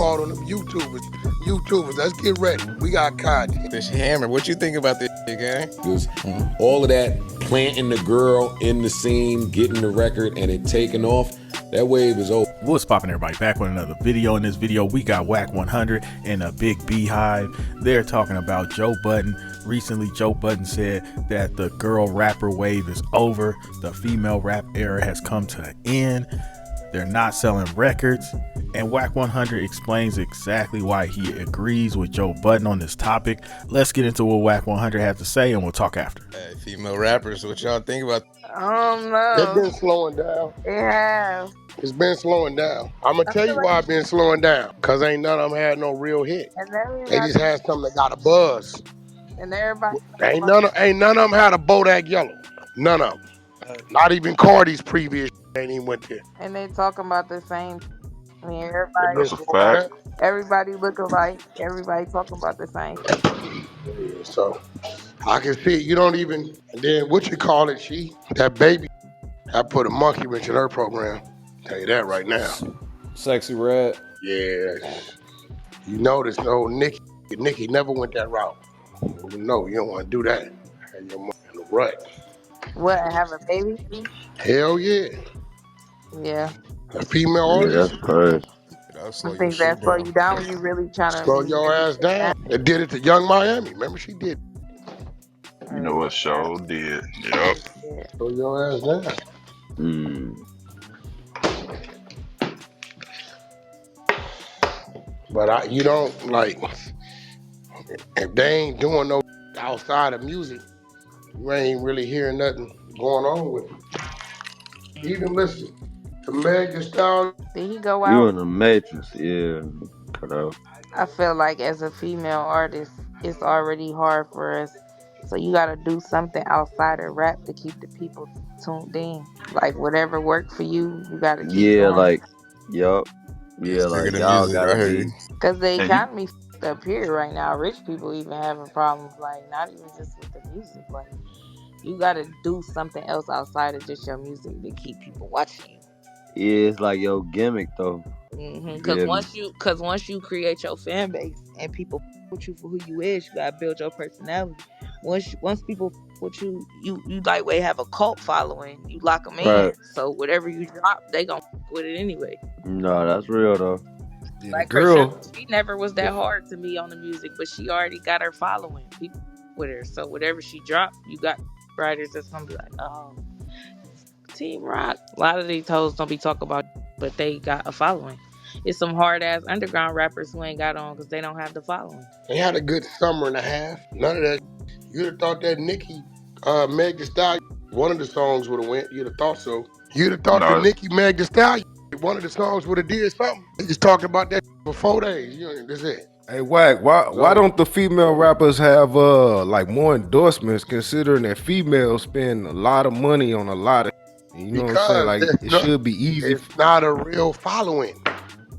called on them YouTubers. Let's get ready. We got cardi. This hammer. What you think about this, gang? Just all of that planting the girl in the scene, getting the record, and it taking off. That wave is over. What's poppin', everybody? Back with another video. In this video, we got Wack100 and a big Bhive. They're talking about Joe Budden. Recently, Joe Budden said that the girl rapper wave is over. The female rap era has come to an end. They're not selling records. And Wack100 explains exactly why he agrees with Joe Budden on this topic. Let's get into what Wack100 has to say, and we'll talk after. Hey, female rappers, what y'all think about? I don't know. It's been slowing down. It has. It's been slowing down. I'm gonna tell you why it's been slowing down. Cause ain't none of them had no real hit. They just had something that got a buzz. And everybody. Ain't none of them had a Bodak Yellow. None of them. Not even Cardi's previous ain't even went there. And they talking about the same. I mean, everybody look alike. Everybody talking about the same. Yeah, so I can see you don't even. And then what you call it? That baby. I put a monkey wrench in her program. Tell you that right now. Sexy Red. Yeah. You notice, no, Nicki never went that route. No, you don't want to do that. Have your mother in the rut. What? Have a baby? Hell yeah. Yeah. A female artist. That's crazy. I think that slow you down when you really trying to slow your ass down. They did it to Young Miami. Remember she did. You know what show did? Yep. Yeah. Slow your ass down. But you don't like if they ain't doing no outside of music, you ain't really hearing nothing going on with it. Even listen to Meg Thee Stallion. Did he go out? You in the Matrix, yeah. Cut out. I feel like as a female artist, it's already hard for us. So you gotta do something outside of rap to keep the people tuned in. Like whatever worked for you, you gotta keep going. Like, yup. Yeah, like y'all gotta be. Cause the economy up here right now. Rich people even having problems. Like not even just with the music. Like you gotta do something else outside of just your music to keep people watching you. Yeah, it's like your gimmick though. Cause once you create your fan base and people with you for who you is, you gotta build your personality. Once people with you, you like have a cult following. You lock them in. Right. So whatever you drop, they gonna with it anyway. No, that's real though. Yeah, like girl, she never was that hard to me on the music, but she already got her following. People with her. So whatever she dropped, you got writers that's gonna be like, oh, Team Rock. A lot of these hoes don't be talking about, but they got a following. It's some hard ass underground rappers who ain't got on because they don't have the following. They had a good summer and a half. None of that. You'd have thought that Nicki, Meg Thee Stallion, one of the songs would have went. You'd have thought so. You'd have thought that Nicki, Meg Thee Stallion, one of the songs would have did something. They just talked about that for 4 days. That's it. Hey Wack, why don't the female rappers have like more endorsements, considering that females spend a lot of money on a lot of, you know what I'm saying? Like it should be easy. It's not a real following.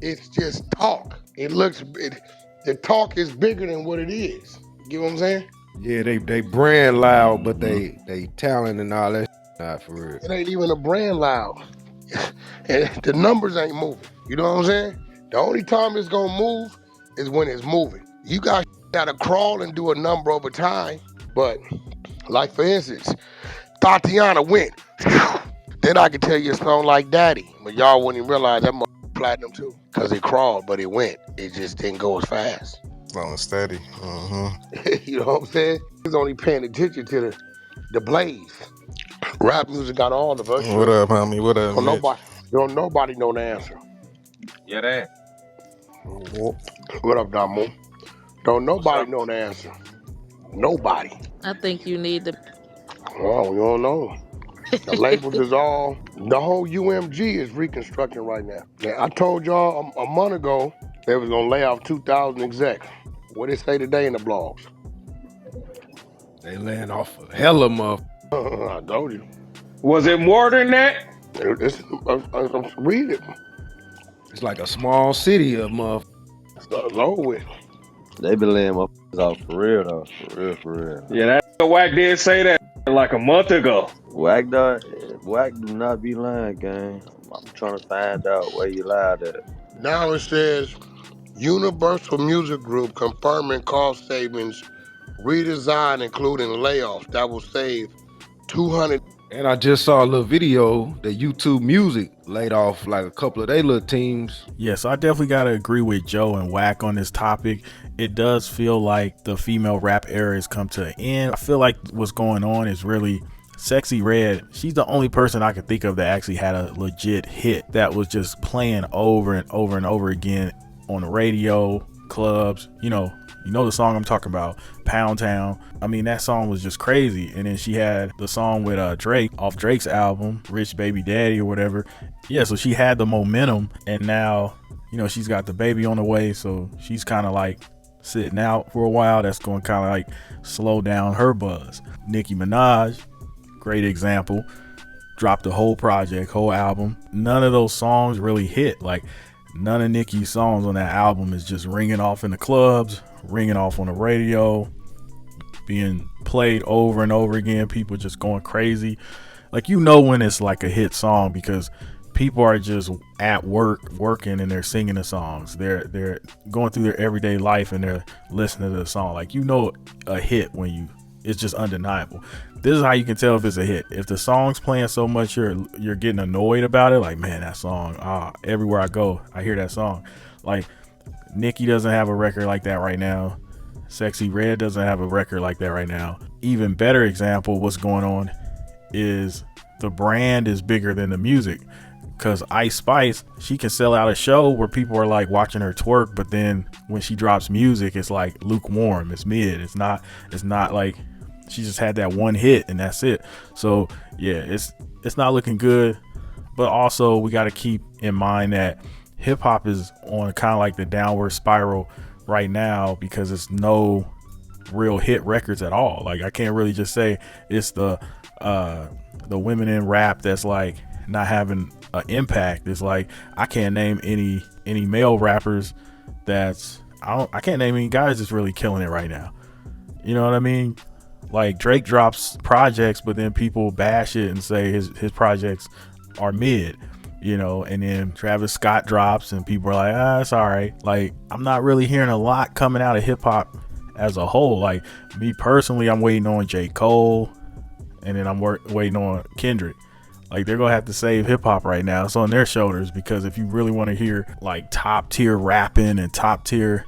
It's just talk. The talk is bigger than what it is. You get what I'm saying? Yeah, they brand loud, but they talent and all that not for real. It ain't even a brand loud. And the numbers ain't moving. You know what I'm saying? The only time it's gonna move is when it's moving. You guys gotta crawl and do a number over time. But like for instance, Tatiana went. Then I could tell you a song like Daddy, but y'all wouldn't even realize that platinum too. Cause it crawled, but it went. It just didn't go as fast. Slow and steady. You know what I'm saying? He's only paying attention to the blaze. Rap music got all of us. What up, homie? What up, nobody know the answer. Yeah, that. What up, Damo? Don't nobody know the answer. Nobody. I think you need the. Well, we don't know. The labels is all. The whole UMG is reconstructing right now. I told y'all a month ago they was gonna lay off 2,000 execs. What they say today in the blogs? They laying off a hella I told you. Was it more than that? Read it. It's like a small city of motherfuckers. It's over with. They been laying motherfuckers off for real though. For real. Yeah, that Wack did say that like a month ago. Wack do not be lying, gang. I'm trying to find out where you lied at. Now it says Universal Music Group confirming cost savings, redesign including layoffs that will save 200. And I just saw a little video that YouTube Music laid off like a couple of their little teams. Yeah, so I definitely got to agree with Joe and Wack on this topic. It does feel like the female rap era has come to an end. I feel like what's going on is really Sexy Red. She's the only person I could think of that actually had a legit hit that was just playing over and over and over again on the radio, clubs, you know the song I'm talking about, Pound Town. I mean, that song was just crazy. And then she had the song with Drake off Drake's album, Rich Baby Daddy or whatever. Yeah, so she had the momentum, and now, she's got the baby on the way, so she's kind of like sitting out for a while. That's going to kind of like slow down her buzz. Nicki Minaj, great example, dropped the whole project, whole album. None of those songs really hit. Like, none of Nicki's songs on that album is just ringing off in the clubs, ringing off on the radio, being played over and over again, people just going crazy. Like, when it's like a hit song because people are just at work working and they're singing the songs. They're going through their everyday life and they're listening to the song. Like, a hit when it's just undeniable. This is how you can tell if it's a hit. If the song's playing so much you're getting annoyed about it, like, man, that song, everywhere I go I hear that song. Like, Nicki doesn't have a record like that right now. Sexy Red doesn't have a record like that right now. Even better example, what's going on is the brand is bigger than the music, because Ice Spice, she can sell out a show where people are like watching her twerk, but then when she drops music, it's like lukewarm, it's mid, it's not like she just had that one hit and that's it. So yeah, it's not looking good. But also we got to keep in mind that hip hop is on kind of like the downward spiral right now because it's no real hit records at all. Like, I can't really just say it's the women in rap that's like not having an impact. It's like, I can't name any male rappers I can't name any guys that's really killing it right now. You know what I mean? Like, Drake drops projects, but then people bash it and say his projects are mid, and then Travis Scott drops and people are like, it's all right. Like, I'm not really hearing a lot coming out of hip hop as a whole. Like, me personally, I'm waiting on J. Cole, and then I'm waiting on Kendrick. Like, they're gonna have to save hip hop right now. It's on their shoulders, because if you really want to hear like top tier rapping and top tier,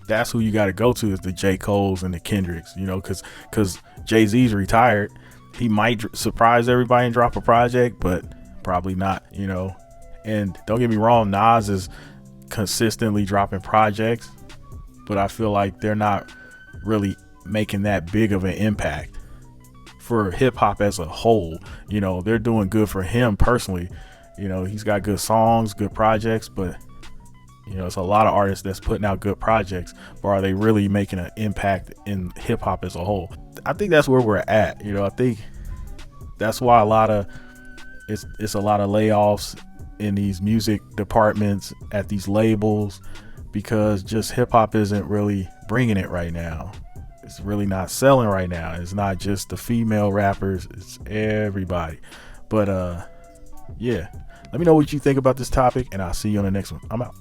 that's who you got to go to, is the J. Coles and the Kendricks, because Jay-Z's retired. He might surprise everybody and drop a project, but probably not, and don't get me wrong, Nas is consistently dropping projects, but I feel like they're not really making that big of an impact for hip hop as a whole. They're doing good for him personally. He's got good songs, good projects, but it's a lot of artists that's putting out good projects, but are they really making an impact in hip hop as a whole? I think that's where we're at. I think that's why it's a lot of layoffs in these music departments at these labels, because just hip hop isn't really bringing it right now. It's really not selling right now. It's not just the female rappers, it's everybody. But yeah, let me know what you think about this topic, and I'll see you on the next one. I'm out.